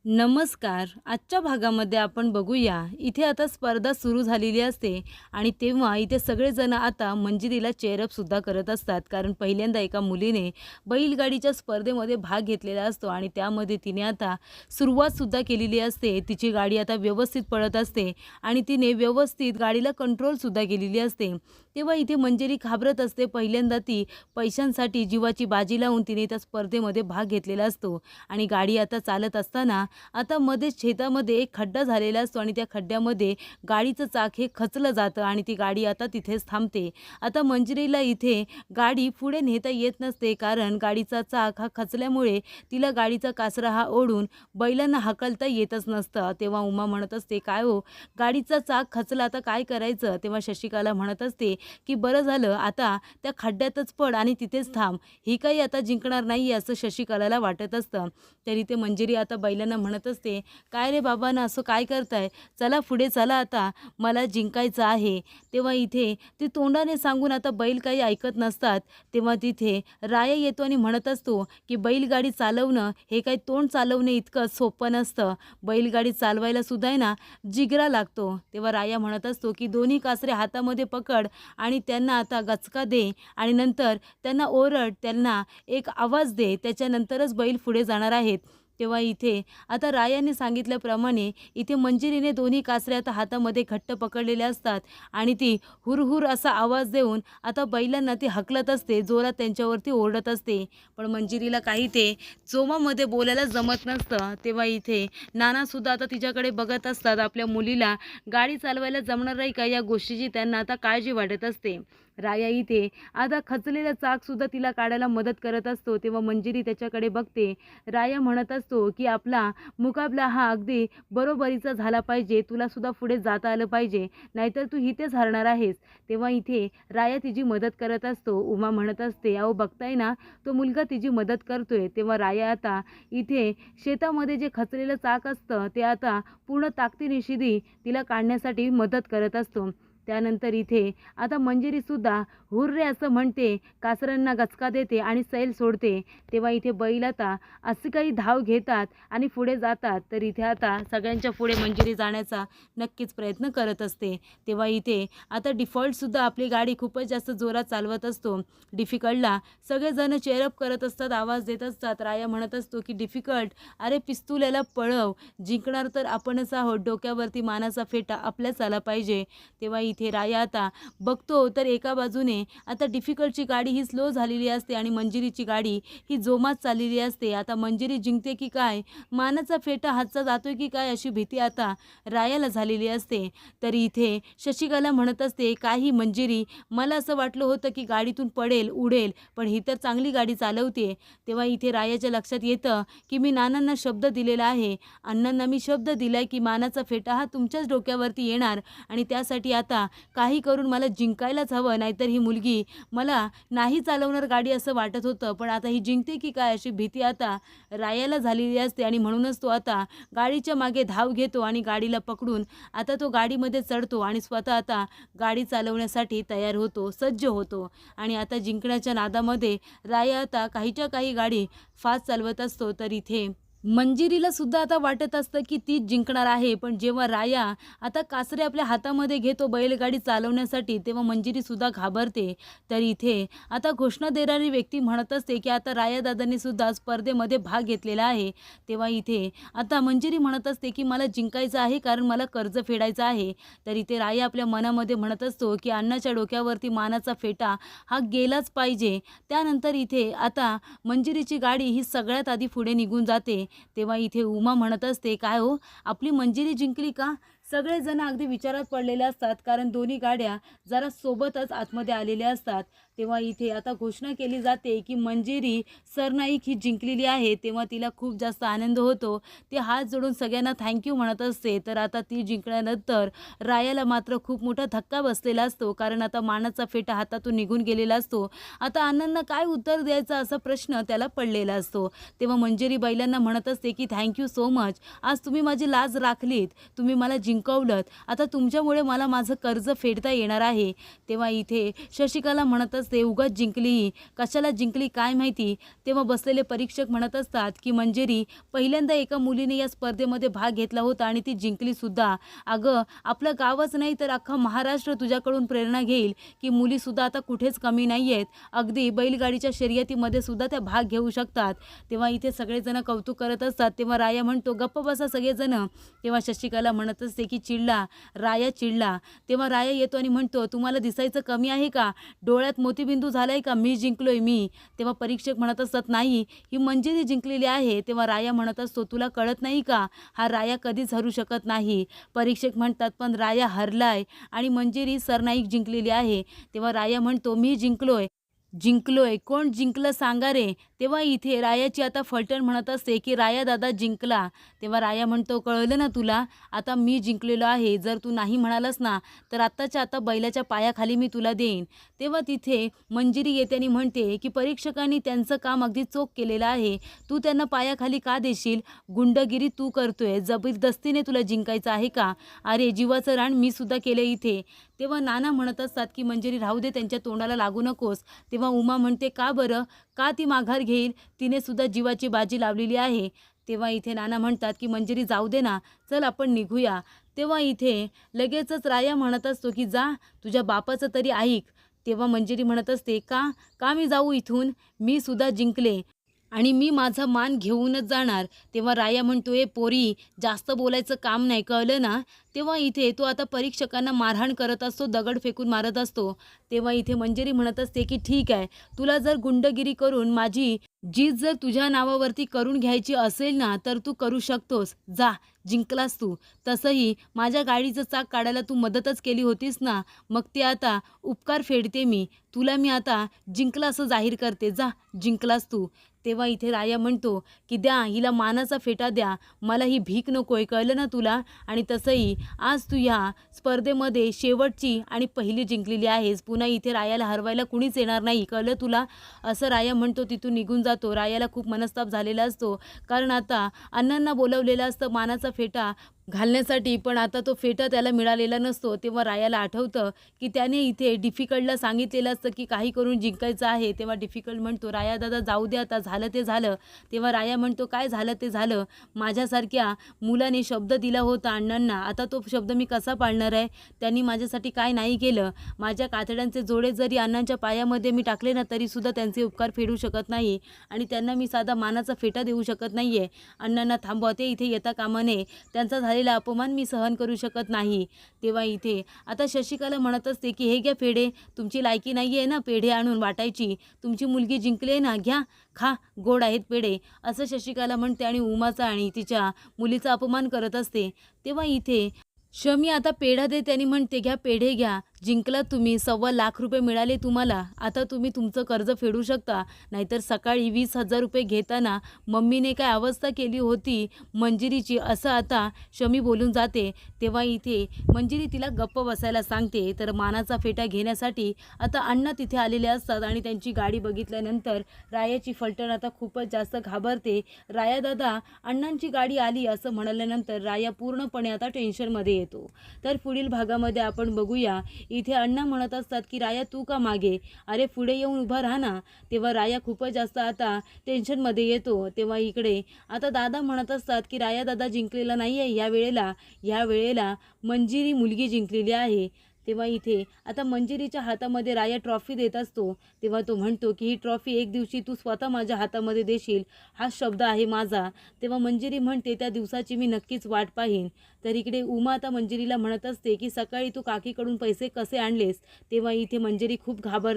नमस्कार. आजच्या भागामध्ये आपण बघूया, इथे आता स्पर्धा सुरू झालेली असते आणि तेव्हा इथे सगळेजण आता मंजिरीला चेअरअप सुद्धा करत असतात. कारण पहिल्यांदा एका मुलीने बैलगाडीच्या स्पर्धेमध्ये भाग घेतलेला असतो आणि त्यामध्ये तिने आता सुरुवातसुद्धा केलेली असते. तिची गाडी आता व्यवस्थित पळत असते आणि तिने व्यवस्थित गाडीला कंट्रोलसुद्धा केलेली असते. तेव्हा इथे मंजिरी घाबरत असते. पहिल्यांदा ती पैशांसाठी जीवाची बाजी लावून तिने त्या स्पर्धेमध्ये भाग घेतलेला असतो आणि गाडी आता चालत असताना आता मध्येच शेतामध्ये एक खड्डा झालेला असतो आणि त्या खड्ड्यामध्ये गाडीचं चाक हे खचलं जातं आणि ती गाडी आता तिथेच थांबते. आता मंजिरीला इथे गाडी पुढे नेता येत नसते, कारण गाडीचा चाक हा खचल्यामुळे तिला गाडीचा कासरा हा ओढून बैलांना हाकलता येतच नसतं. तेव्हा उमा म्हणत असते, "काय हो, गाडीचा चाक खचला, आता काय करायचं?" तेव्हा शशिकला म्हणत असते की "बरं झालं, आता त्या खड्ड्यातच पड आणि तिथेच थांब. ही काही आता जिंकणार नाही असं शशिकलाला वाटत असतं. तरी ते मंजिरी आता बैलांना म्हणत असते, "काय रे बाबांनो, असं काय करताय? चला पुढे चला, आता मला जिंकायचं आहे." तेव्हा इथे ते तोंडाने सांगून आता बैल काही ऐकत नसतात. तेव्हा तिथे राया येतो आणि म्हणत असतो की बैलगाडी चालवणं हे काही तोंड चालवणे इतकं सोपं नसतं. बैलगाडी चालवायला सुद्धा आहे ना जिगरा लागतो. तेव्हा राया म्हणत असतो की "दोन्ही कासरे हातामध्ये पकड आणि त्यांना आता गचका दे आणि नंतर त्यांना ओरड, त्यांना एक आवाज दे, त्याच्यानंतरच बैल पुढे जाणार आहेत." तेव्हा इथे आता रायाने सांगितल्याप्रमाणे इथे मंजिरीने दोन्ही कासऱ्या आता हातामध्ये घट्ट पकडलेल्या असतात आणि ती हुरहुर असा आवाज देऊन आता बैलांना ती हकलत असते, जोरात त्यांच्यावरती ओरडत असते. पण मंजिरीला काही ते जोमामध्ये बोलायला जमत नसतं. तेव्हा इथे नानासुद्धा आता तिच्याकडे बघत असतात. आपल्या मुलीला गाडी चालवायला जमणार नाही का, या गोष्टीची त्यांना आता काळजी वाटत असते. राया इथे आता खचलेलं चाकसुद्धा तिला काढायला मदत करत असतो. तेव्हा मंजिरी त्याच्याकडे बघते. राया म्हणत असतो की "आपला मुकाबला हा अगदी बरोबरीचा झाला पाहिजे. तुला सुद्धा पुढे जाता आलं पाहिजे, नाहीतर तू इथेच हरणार आहेस." तेव्हा इथे राया तिची मदत करत असतो. उमा म्हणत असते, "अहो बघताय ना, तो मुलगा तिची मदत करतोय." तेव्हा राया आता इथे शेतामध्ये जे खचलेलं चाक असतं ते आता पूर्ण ताकदीनिशी तिला काढण्यासाठी मदत करत असतो. त्यानंतर इथे आता मंजिरीसुद्धा हुर्रे असं म्हणते, कासरांना गचका देते आणि सैल सोडते. तेव्हा इथे बैल आता असे काही धाव घेतात आणि पुढे जातात. तर इथे आता सगळ्यांच्या पुढे मंजिरी जाण्याचा नक्कीच प्रयत्न करत असते. तेव्हा इथे आता डिफॉल्टसुद्धा आपली गाडी खूपच जास्त जोरात चालवत असतो. डिफिकल्टला सगळेजण चेअरअप करत असतात, आवाज देत असतात. राया म्हणत असतो की "डिफिकल्ट, अरे पिस्तूल याला पळव, जिंकणार तर आपणच आहोत. डोक्यावरती मानाचा फेटा आपल्याच आला पाहिजे." तेव्हा इथे राया आता बघतो तर एका बाजूने आता डिफिकल्टची गाडी ही स्लो झालेली असते आणि मंजिरीची गाडी ही जोमात चाललेली असते. आता मंजिरी जिंकते की काय, मानाचा फेटा हातचा जातोय की काय, अशी भीती आता रायाला झालेली असते. तरी इथे शशिकला म्हणत असते, "काही मंजिरी, मला असं वाटलं होतं की गाडीतून पडेल, उडेल, पण ही तर चांगली गाडी चालवते." तेव्हा इथे रायाच्या लक्षात येतं की मी नानांना शब्द दिलेला आहे, अण्णांना मी शब्द दिलाय की मानाचा फेटा हा तुमच्याच डोक्यावरती येणार आणि त्यासाठी आता काही करून मला जिंकायलाच हवं, नाहीतर ही मुलगी मला नाही चालवणार गाडी असं वाटत होतं, पण आता ही जिंकते की काय, अशी भीती आता रायाला झालेली असते. आणि म्हणूनच तो आता गाडीच्या मागे धाव घेतो आणि गाडीला पकडून आता तो गाडीमध्ये चढतो आणि स्वतः आता गाडी चालवण्यासाठी तयार होतो, सज्ज होतो. आणि आता जिंकण्याच्या नादामध्ये राया आता काहीच्या काही गाडी फास्ट चालवत असतो. तर इथे मंजिरीला सुद्धा आता वाटत असतं की तीच जिंकणार आहे. पण जेव्हा राया आता कासरे आपल्या हातामध्ये घेतो बैलगाडी चालवण्यासाठी, तेव्हा मंजिरी सुद्धा घाबरते. तर इथे आता घोषणा देणारी व्यक्ती म्हणत असते की आता राया दादांनी सुद्धा स्पर्धेमध्ये भाग घेतलेला आहे. तेव्हा इथे आता मंजिरी म्हणत असते की मला जिंकायचं आहे, कारण मला कर्ज फेडायचं आहे. तर इथे राया आपल्या मनामध्ये म्हणत असतो की अण्णाच्या डोक्यावरती मानाचा फेटा हा गेलाच पाहिजे. त्यानंतर इथे आता मंजिरीची गाडी ही सगळ्यात आधी पुढे निघून जाते. तेव्हा इथे उमा म्हणत असते, "काय हो, आपली मंजिरी जिंकली का?" सगळेजण अगदी विचारात पडलेले असतात, कारण दोन्ही गाड्या जरा सोबतच आतमध्ये आलेल्या असतात. तेव्हा इथे आता घोषणा केली जाते की मंजिरी सरनाईक ही जिंकलेली आहे. तेव्हा तिला खूप जास्त आनंद होतो. ती हात जोडून सगळ्यांना थँक्यू म्हणत असते. तर आता ती जिंकल्यानंतर रायाला मात्र खूप मोठा धक्का बसलेला असतो, कारण आता मानाचा फेटा हातातून निघून गेलेला असतो. आता अण्णांना काय उत्तर द्यायचं असा प्रश्न त्याला पडलेला असतो. तेव्हा मंजिरी बैलांना म्हणत असते की "थँक्यू सो मच, आज तुम्ही माझी लाज राखलीत, तुम्ही मला जिंकवलं, आता तुमच्यामुळे मला माझं कर्ज फेडता येणार आहे. तेव्हा इथे शशिकला म्हणत असते, उगाच जिंकली, कशाला जिंकली काय माहिती. तेव्हा बसलेले परीक्षक म्हणत असतात की मंजिरी, पहिल्यांदा एका मुलीने या स्पर्धेमध्ये भाग घेतला होता आणि ती जिंकलीसुद्धा. अगं आपलं गावच नाही तर अख्खा महाराष्ट्र तुझ्याकडून प्रेरणा घेईल की मुलीसुद्धा आता कुठेच कमी नाही आहेत. अगदी बैलगाडीच्या शर्यतीमध्ये सुद्धा त्या भाग घेऊ शकतात. तेव्हा इथे सगळेजण कौतुक करत असतात. तेव्हा राया म्हणतो, गप्प बसा सगळेजण. तेव्हा शशिकला म्हणत असते की चिडला, राया चिडला. तेव्हा राया येतो आणि म्हणतो, तुम्हाला दिसायचं कमी आहे का? डोळ्यात मोतीबिंदू झालाय का? मी जिंकलोय मी. तेव्हा परीक्षक म्हणत असतात, नाही ही मंजिरी जिंकलेली आहे. तेव्हा राया म्हणत असतो, तुला कळत नाही का? हा राया कधीच हरू शकत नाही. परीक्षक म्हणतात, पण राया हरलाय आणि मंजिरी सरनाईक जिंकलेली आहे. तेव्हा राया म्हणतो, मी जिंकलोय. जिंकलोय, कोण जिंकलं सांगा रे. तेव्हा इथे रायाची आता फलटण म्हणत असते की राया दादा जिंकला. तेव्हा राया म्हणतो, कळलं ना तुला, आता मी जिंकलेलो आहे. जर तू नाही म्हणालास ना तर आत्ताच्या आता बैलाच्या पायाखाली मी तुला देईन. तेव्हा तिथे मंजिरी येते आणि म्हणते की परीक्षकांनी त्यांचं काम अगदी चोख केलेलं आहे, तू त्यांना पायाखाली का देशील? गुंडगिरी तू करतोय, जबरदस्तीने तुला जिंकायचं आहे का? अरे जीवाचं रान मी सुद्धा केलं इथे. तेव्हा नाना म्हणत असतात की मंजिरी राहू दे, त्यांच्या तोंडाला लागू नकोस. तेव्हा उमा म्हणते, का बरं, का ती माघार घेईल? तिने सुद्धा जीवाची बाजी लावलेली आहे. तेव्हा इथे नाना म्हणतात की मंजिरी जाऊ दे ना, चल आपण निघूया. तेव्हा इथे लगेचच राया म्हणत असतो की जा, तुझ्या बापाचं तरी ऐक. तेव्हा मंजिरी म्हणत असते, का का मी जाऊ इथून? मी सुद्धा जिंकले आणि मी माझा मान घेऊनच जाणार. तेव्हा राया म्हणतो, ए पोरी, जास्त बोलायचं काम नाही, कळलं ना? तेव्हा इथे तो आता परीक्षकांना मारहाण करत असतो, दगड फेकून मारत असतो. तेव्हा इथे मंजिरी म्हणत असते की ठीक आहे, तुला जर गुंडगिरी करून माझी जीत जर तुझ्या नावावरती करून घ्यायची असेल ना तर तू करू शकतोस. जा, जिंकलास तू. तसंही माझ्या गाडीचं चाक काढायला तू मदतच केली होतीस ना, मग ते आता उपकार फेडते मी. तुला मी आता जिंकला असं जाहीर करते. जा, जिंकलास तू. तेव्हा इथे राया म्हणतो की द्या हिला मानाचा फेटा द्या, मला ही भीक नकोय, कळलं ना तुला? आणि तसंही आज तू ह्या स्पर्धेमध्ये शेवटची आणि पहिली जिंकलेली आहेस. पुन्हा इथे रायाला हरवायला कुणीच येणार नाही, कळलं तुला? असं राया म्हणतो, तिथून निघून जातो. रायाला खूप मनस्ताप झालेला असतो, कारण आता अण्णांना बोलवलेलं असतं मानाचा फेटा घालण्यासाठी, पण आता तो फेटा त्याला मिळालेला नसतो. तेव्हा रायाला आठवतं की त्याने इथे डिफिकल्टला सांगितलेलं असतं की काही करून जिंकायचं आहे. तेव्हा डिफिकल्ट म्हणतो, राया दादा जाऊ दे, आता झालं ते झालं. तेव्हा राया म्हणतो, काय झालं ते झालं. माझ्यासारख्या मुलाने शब्द दिला होता अण्णांना, आता तो शब्द मी कसा पाळणार आहे? त्यांनी माझ्यासाठी काय नाही केलं. माझ्या कातड्यांचे जोडे जरी अण्णांच्या पायामध्ये मी टाकले ना तरीसुद्धा त्यांचे उपकार फेडू शकत नाही आणि त्यांना मी साधा मानाचा फेटा देऊ शकत नाही आहे. अण्णांना थांबवा, ते इथे येता कामा नये. त्यांचा झालेला अपमान मी सहन करू शकत नाही. तेव्हा इथे आता शशिकला म्हणत असते की हे घ्या पेढे, तुमची लायकी नाही आहे ना पेढे आणून वाटायची, तुमची मुलगी जिंकली आहे ना, घ्या खा, गोड आहेत पेढे, असं शशिकला म्हणते आणि उमाचा आणि तिच्या मुलीचा अपमान करत असते. तेव्हा इथे शमी आता पेढा देते आणि म्हणते, घ्या पेढे घ्या, जिंकलात तुम्ही, 1.25 लाख रुपये मिळाले तुम्हाला, आता तुम्ही तुमचं कर्ज फेडू शकता. नाहीतर सकाळी 20,000 रुपये घेताना मम्मीने काय अवस्था केली होती मंजिरीची, असं आता शमी बोलून जाते. तेव्हा इथे मंजिरी तिला गप्प बसायला सांगते. तर मानाचा फेटा घेण्यासाठी आता अण्णा तिथे आलेले असतात आणि त्यांची गाडी बघितल्यानंतर रायाची फलटण आता खूपच जास्त घाबरते. राया दादा, अण्णांची गाडी आली असं म्हणाल्यानंतर राया पूर्णपणे आता टेन्शनमध्ये येतो. तर पुढील भागामध्ये आपण बघूया. इथे अण्णा म्हणत असतात की राया तू का मागे, अरे पुढे येऊन उभा राहा ना. तेव्हा राया खूपच जास्त आता टेन्शनमध्ये येतो. तेव्हा इकडे आता दादा म्हणत असतात की राया दादा जिंकलेला नाही आहे ह्या वेळेला मंजिरी मुलगी जिंकलेली आहे. तेव्हा इथे आता मंजिरीच्या हातामध्ये राया ट्रॉफी देत असतो. तेव्हा तो म्हणतो की ही ट्रॉफी एक दिवशी तू स्वतः माझ्या हातामध्ये देशील, हा शब्द आहे माझा. तेव्हा मंजिरी म्हणते, त्या दिवसाची मी नक्कीच वाट पाहीन. तर इकडे उमा आता मंजिरीला म्हणत असते की सकाळी तू काकीकडून पैसे कसे आणलेस. तेव्हा इथे मंजिरी खूप घाबरते.